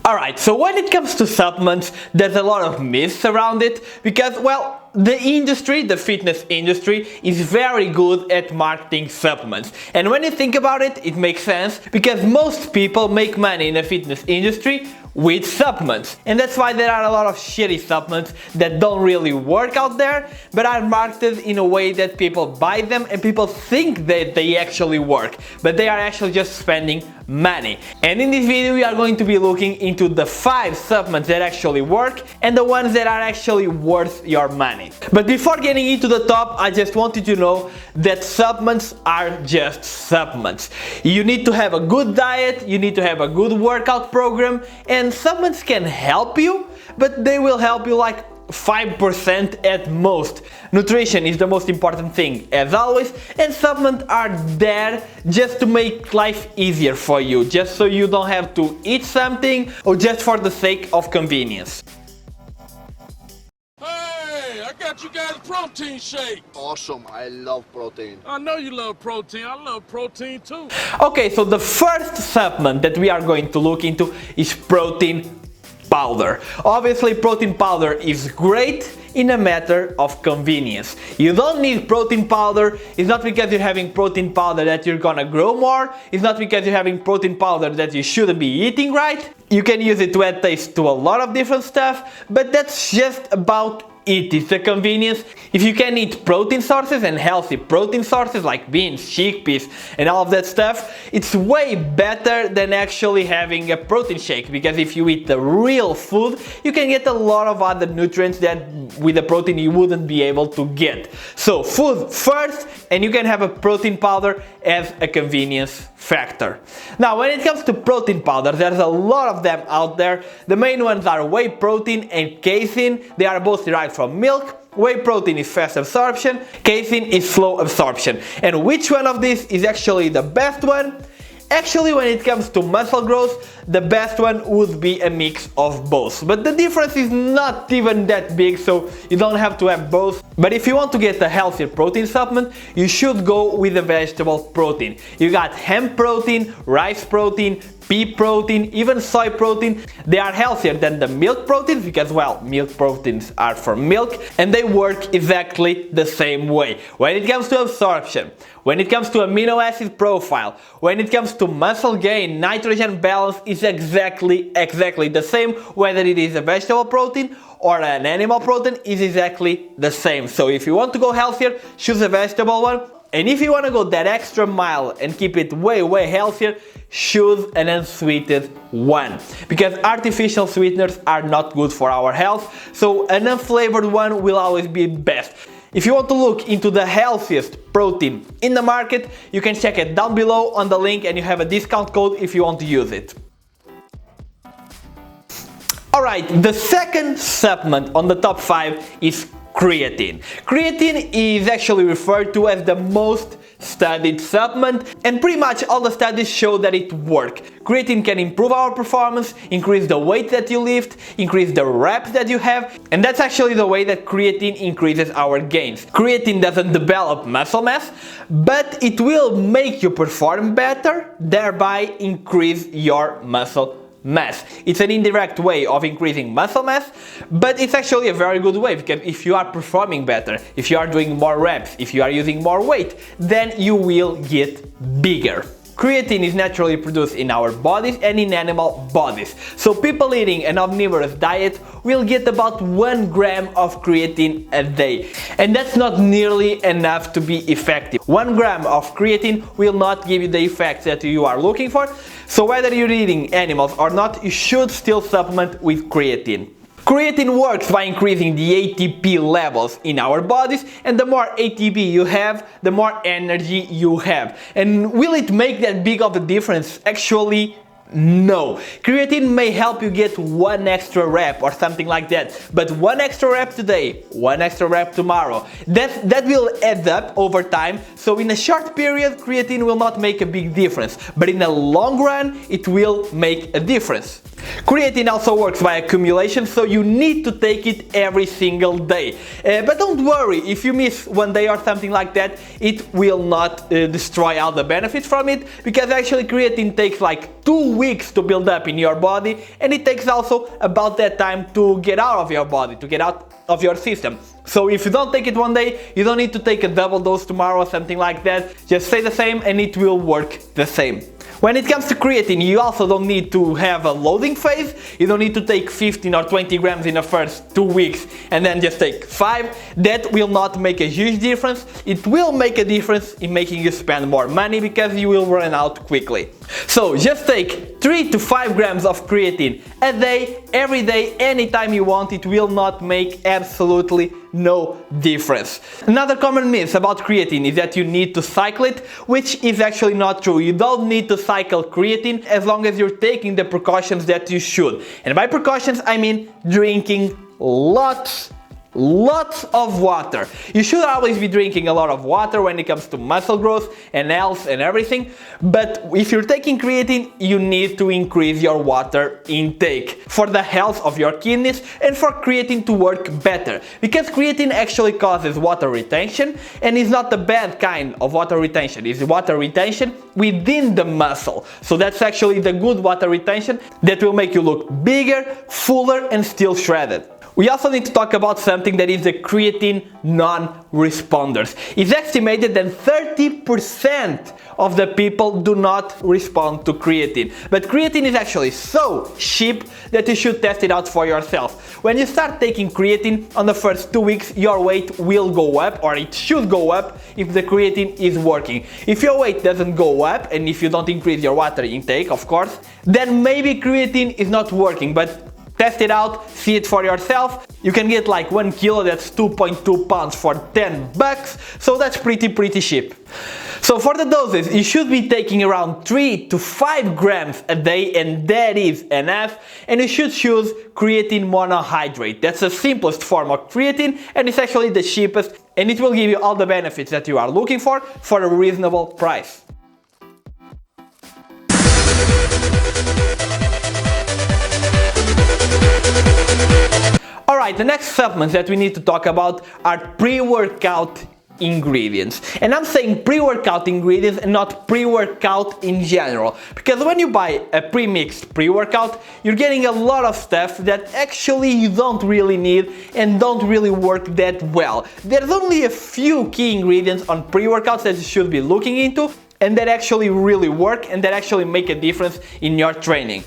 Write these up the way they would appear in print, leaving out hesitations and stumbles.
Alright, so when it comes to supplements, there's a lot of myths around it because, well, the industry, the fitness industry, is very good at marketing supplements. And when you think about it, it makes sense because most people make money in the fitness industry with supplements. And that's why there are a lot of shitty supplements that don't really work out there, but are marketed in a way that people buy them and people think that they actually work, but they are actually just spending money. And in this video we are going to be looking into the 5 supplements that actually work and the ones that are actually worth your money. But before getting into the top, I just want you to know that supplements are just supplements. You need to have a good diet, you need to have a good workout program, and supplements can help you, but they will help you like 5% at most. Nutrition is the most important thing, as always, and supplements are there just to make life easier for you, just so you don't have to eat something or just for the sake of convenience. Hey, I got you guys a protein shake. Awesome, I love protein. I know you love protein. I love protein too. Okay, so the first supplement that we are going to look into is protein powder. Obviously, protein powder is great in a matter of convenience. You don't need protein powder. It's not because you're having protein powder that you're gonna grow more. It's not because you're having protein powder that you shouldn't be eating right. You can use it to add taste to a lot of different stuff, but that's just about it. It's a convenience. If you can eat protein sources and healthy protein sources like beans, chickpeas and all of that stuff, it's way better than actually having a protein shake, because if you eat the real food, you can get a lot of other nutrients that with the protein you wouldn't be able to get. So food first, and you can have a protein powder as a convenience factor. Now when it comes to protein powder, there's a lot of them out there. The main ones are whey protein and casein. They are both derived from milk. Whey protein is fast absorption, casein is slow absorption. And which one of these is actually the best one? Actually, when it comes to muscle growth, the best one would be a mix of both. But the difference is not even that big, so you don't have to have both. But if you want to get a healthier protein supplement, you should go with the vegetable protein. You got hemp protein, rice protein, pea protein, even soy protein. They are healthier than the milk proteins because, well, milk proteins are from milk and they work exactly the same way. When it comes to absorption, when it comes to amino acid profile, when it comes to muscle gain, nitrogen balance is exactly the same, whether it is a vegetable protein or an animal protein is exactly the same. So if you want to go healthier, choose a vegetable one. And if you want to go that extra mile and keep it way healthier, choose an unsweetened one. Because artificial sweeteners are not good for our health, so an unflavored one will always be best. If you want to look into the healthiest protein in the market, you can check it down below on the link and you have a discount code if you want to use it. Alright, the second supplement on the top 5 is creatine. Creatine is actually referred to as the most studied supplement, and pretty much all the studies show that it works. Creatine can improve our performance, increase the weight that you lift, increase the reps that you have, and that's actually the way that creatine increases our gains. Creatine doesn't develop muscle mass, but it will make you perform better, thereby increase your muscle mass. It's an indirect way of increasing muscle mass, but it's actually a very good way, because if you are performing better, if you are doing more reps, if you are using more weight, then you will get bigger. Creatine is naturally produced in our bodies and in animal bodies. So people eating an omnivorous diet will get about 1 gram of creatine a day. And that's not nearly enough to be effective. 1 gram of creatine will not give you the effects that you are looking for. So whether you're eating animals or not, you should still supplement with creatine. Creatine works by increasing the ATP levels in our bodies, and the more ATP you have, the more energy you have. And will it make that big of a difference? Actually, no. Creatine may help you get 1 extra rep or something like that, but 1 extra rep today, 1 extra rep tomorrow, that will add up over time. So in a short period, creatine will not make a big difference, but in the long run, it will make a difference. Creatine also works by accumulation, so you need to take it every single day. But don't worry, if you miss one day or something like that, it will not destroy all the benefits from it, because actually creatine takes like 2 weeks to build up in your body, and it takes also about that time to get out of your body, to get out of your system. So if you don't take it one day, you don't need to take a double dose tomorrow or something like that. Just stay the same and it will work the same. When it comes to creatine, you also don't need to have a loading phase. You don't need to take 15 or 20 grams in the first 2 weeks and then just take 5. That will not make a huge difference. It will make a difference in making you spend more money because you will run out quickly. So just take 3 to 5 grams of creatine a day, every day, anytime you want. It will not make absolutely no difference. Another common myth about creatine is that you need to cycle it, which is actually not true. You don't need to cycle creatine as long as you're taking the precautions that you should. And by precautions, I mean drinking lots of water. You should always be drinking a lot of water when it comes to muscle growth and health and everything, but if you're taking creatine, you need to increase your water intake for the health of your kidneys and for creatine to work better, because creatine actually causes water retention, and is not the bad kind of water retention. It's water retention within the muscle. So that's actually the good water retention that will make you look bigger, fuller, and still shredded. We also need to talk about something that is the creatine non-responders. It's estimated that 30% of the people do not respond to creatine. But creatine is actually so cheap that you should test it out for yourself. When you start taking creatine, on the first 2 weeks your weight will go up, or it should go up if the creatine is working. If your weight doesn't go up, and if you don't increase your water intake, of course, then maybe creatine is not working. But test it out, see it for yourself. You can get like 1 kilo, that's 2.2 pounds for 10 bucks, so that's pretty cheap. So for the doses, you should be taking around 3 to 5 grams a day, and that is enough. And you should choose creatine monohydrate. That's the simplest form of creatine, and it's actually the cheapest, and it will give you all the benefits that you are looking for a reasonable price. Alright, the next supplements that we need to talk about are pre-workout ingredients. And I'm saying pre-workout ingredients and not pre-workout in general, because when you buy a pre-mixed pre-workout, you're getting a lot of stuff that actually you don't really need and don't really work that well. There's only a few key ingredients on pre-workouts that you should be looking into, and that actually really work and that actually make a difference in your training.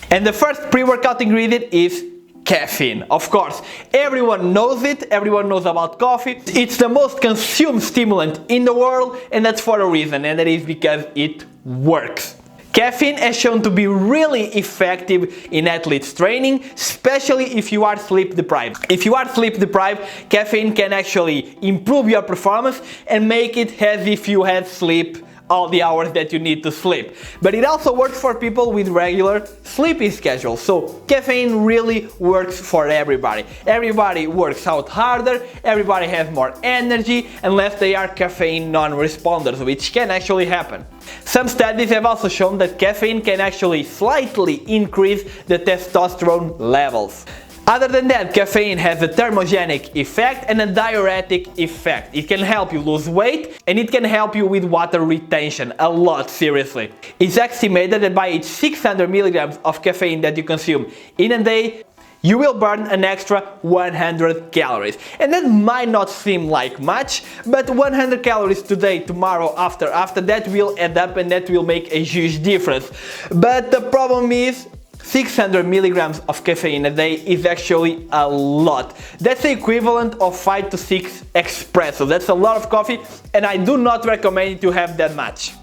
And the first pre-workout ingredient is caffeine. Of course, everyone knows it, everyone knows about coffee. It's the most consumed stimulant in the world, and that's for a reason, and that is because it works. Caffeine has shown to be really effective in athletes training, especially if you are sleep deprived. If you are sleep deprived, caffeine can actually improve your performance and make it as if you had sleep all the hours that you need to sleep. But it also works for people with regular sleeping schedules. So caffeine really works for everybody. Everybody works out harder, everybody has more energy, unless they are caffeine non-responders, which can actually happen. Some studies have also shown that caffeine can actually slightly increase the testosterone levels. Other than that, caffeine has a thermogenic effect and a diuretic effect. It can help you lose weight, and it can help you with water retention a lot, seriously. It's estimated that by each 600 milligrams of caffeine that you consume in a day, you will burn an extra 100 calories. And that might not seem like much, but 100 calories today, tomorrow, after that will add up, and that will make a huge difference. But the problem is, 600 milligrams of caffeine a day is actually a lot. That's the equivalent of 5 to 6 espresso. That's a lot of coffee, and I do not recommend you to have that much.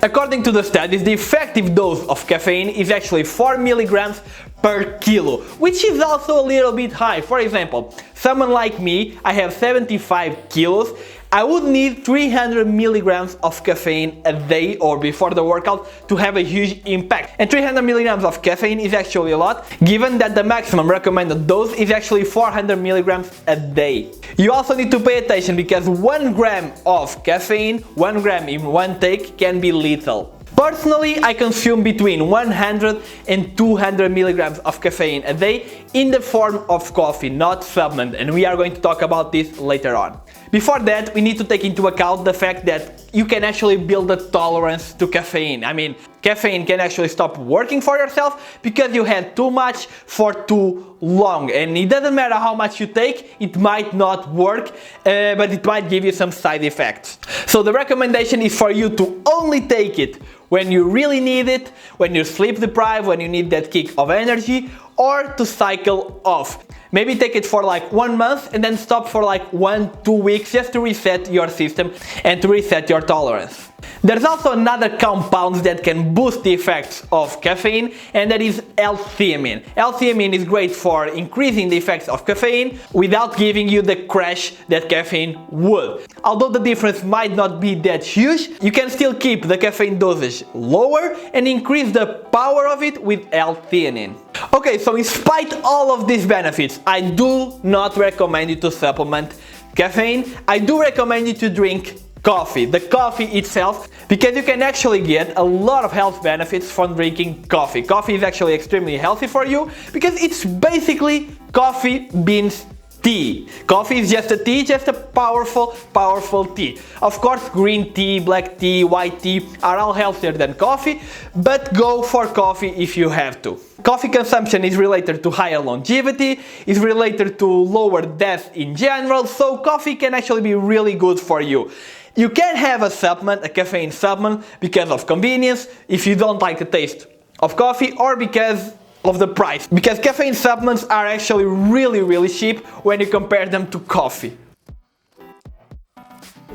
According to the studies, the effective dose of caffeine is actually 4 milligrams per kilo, which is also a little bit high. For example, someone like me, I have 75 kilos, I would need 300 milligrams of caffeine a day or before the workout to have a huge impact. And 300 milligrams of caffeine is actually a lot, given that the maximum recommended dose is actually 400 milligrams a day. You also need to pay attention, because 1 gram of caffeine, 1 gram in one take, can be lethal. Personally, I consume between 100 and 200 milligrams of caffeine a day in the form of coffee, not supplement, and we are going to talk about this later on. Before that, we need to take into account the fact that you can actually build a tolerance to caffeine. I mean, caffeine can actually stop working for yourself because you had too much for too long, and it doesn't matter how much you take, it might not work, but it might give you some side effects. So the recommendation is for you to only take it when you really need it, when you're sleep deprived, when you need that kick of energy, or to cycle off. Maybe take it for like 1 month and then stop for like 1-2 weeks just to reset your system and to reset your tolerance. There's also another compound that can boost the effects of caffeine, and that is L-theanine. L-theanine is great for increasing the effects of caffeine without giving you the crash that caffeine would. Although the difference might not be that huge, you can still keep the caffeine dosage lower and increase the power of it with L-theanine. Okay, so in spite all of these benefits, I do not recommend you to supplement caffeine. I do recommend you to drink coffee, the coffee itself, because you can actually get a lot of health benefits from drinking coffee. Coffee is actually extremely healthy for you because it's basically coffee beans tea. Coffee is just a tea, just a powerful tea. Of course, green tea, black tea, white tea are all healthier than coffee, but go for coffee if you have to. Coffee consumption is related to higher longevity, is related to lower death in general, so coffee can actually be really good for you. You can have a supplement, a caffeine supplement, because of convenience, if you don't like the taste of coffee, or because of the price. Because caffeine supplements are actually really cheap when you compare them to coffee.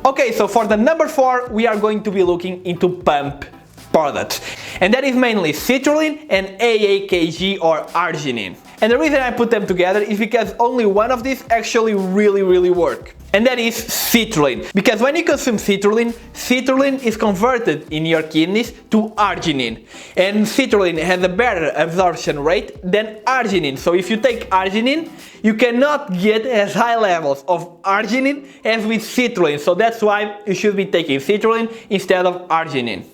Okay, so for the number 4, we are going to be looking into pump products. And that is mainly Citruline and AAKG or Arginine. And the reason I put them together is because only one of these actually really work. And that is Citruline. Because when you consume Citruline, Citruline is converted in your kidneys to Arginine. And Citruline has a better absorption rate than Arginine. So if you take Arginine, you cannot get as high levels of Arginine as with Citruline. So that's why you should be taking Citruline instead of Arginine.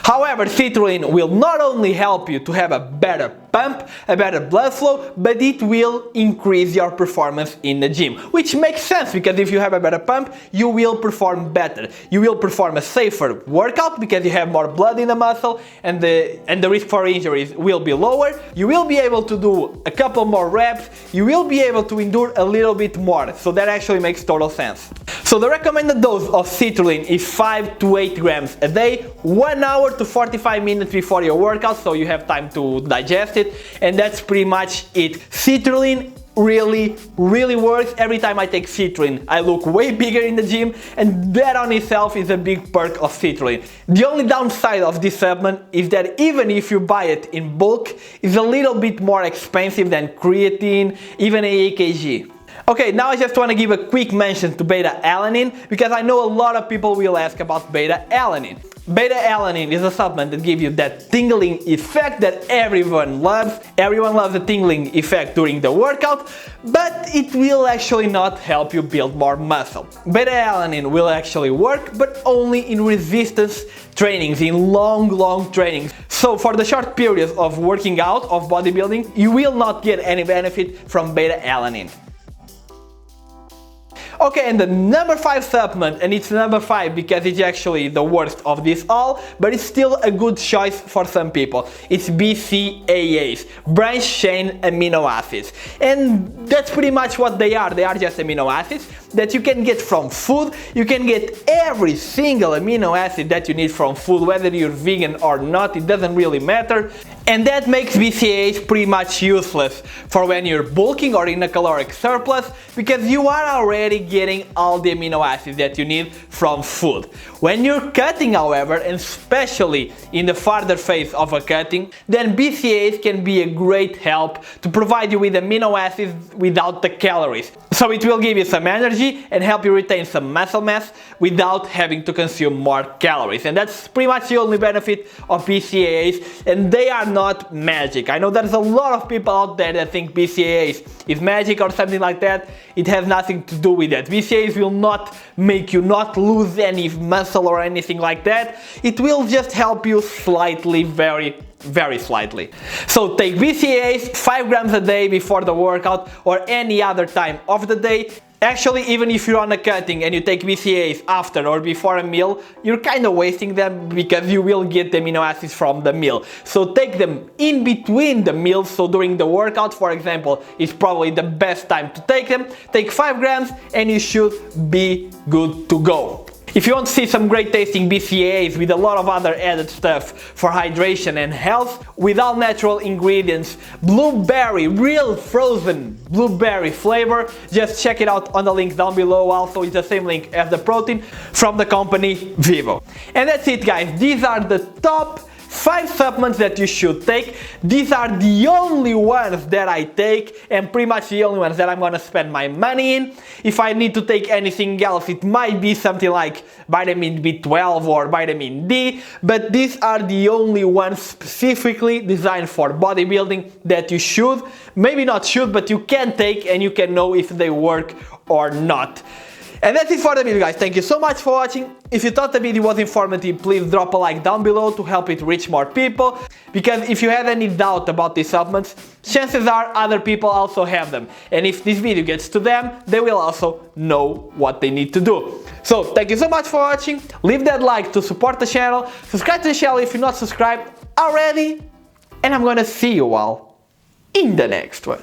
However, Citruline will not only help you to have a better pump, a better blood flow, but it will increase your performance in the gym. Which makes sense, because if you have a better pump, you will perform better. You will perform a safer workout because you have more blood in the muscle, and the risk for injuries will be lower. You will be able to do a couple more reps, you will be able to endure a little bit more, so that actually makes total sense. So the recommended dose of Citruline is 5 to 8 grams a day, 1 hour to 45 minutes before your workout, so you have time to digest it, and that's pretty much it. Citruline really works. Every time I take Citruline, I look way bigger in the gym, and that on itself is a big perk of Citruline. The only downside of this supplement is that even if you buy it in bulk, it's a little bit more expensive than creatine, even AAKG. Okay, now I just want to give a quick mention to beta-alanine, because I know a lot of people will ask about beta-alanine. Beta-alanine is a supplement that gives you that tingling effect that everyone loves. Everyone loves the tingling effect during the workout, but it will actually not help you build more muscle. Beta-alanine will actually work, but only in resistance trainings, in long trainings. So for the short periods of working out, of bodybuilding, you will not get any benefit from beta-alanine. Okay, and the number 5 supplement, and it's number 5 because it's actually the worst of this all, but it's still a good choice for some people. It's BCAA'S, branched chain amino acids. And that's pretty much what they are. They are just amino acids that you can get from food. You can get every single amino acid that you need from food, whether you're vegan or not, it doesn't really matter. And that makes BCAA'S pretty much useless for when you're bulking or in a caloric surplus, because you are already getting all the amino acids that you need from food. When you're cutting, however, and especially in the farther phase of a cutting, then BCAA'S can be a great help to provide you with amino acids without the calories. So it will give you some energy and help you retain some muscle mass without having to consume more calories. And that's pretty much the only benefit of BCAA'S, and they are not magic. I know there's a lot of people out there that think BCAA'S is magic or something like that. It has nothing to do with that. BCAA'S will not make you not lose any muscle muscle or anything like that. It will just help you slightly, very slightly. So take BCAA'S 5 grams a day before the workout or any other time of the day. Actually, even if you're on a cutting and you take BCAA'S after or before a meal, you're kind of wasting them because you will get the amino acids from the meal. So take them in between the meals, so during the workout, for example, is probably the best time to take them. Take 5 grams and you should be good to go. If you want to see some great tasting BCAA'S with a lot of other added stuff for hydration and health, with all natural ingredients, blueberry, real frozen blueberry flavor, just check it out on the link down below. Also, it's the same link as the protein from the company Vivo. And that's it, guys. These are the top 5 supplements that you should take. These are the only ones that I take and pretty much the only ones that I'm gonna spend my money in. If I need to take anything else, it might be something like vitamin B12 or vitamin D, but these are the only ones specifically designed for bodybuilding that you should, maybe not should, but you can take and you can know if they work or not. And that's it for the video, guys. Thank you so much for watching. If you thought the video was informative, please drop a like down below to help it reach more people. Because if you have any doubt about these supplements, chances are other people also have them. And if this video gets to them, they will also know what they need to do. So thank you so much for watching. Leave that like to support the channel. Subscribe to the channel if you're not subscribed already. And I'm gonna see you all in the next one.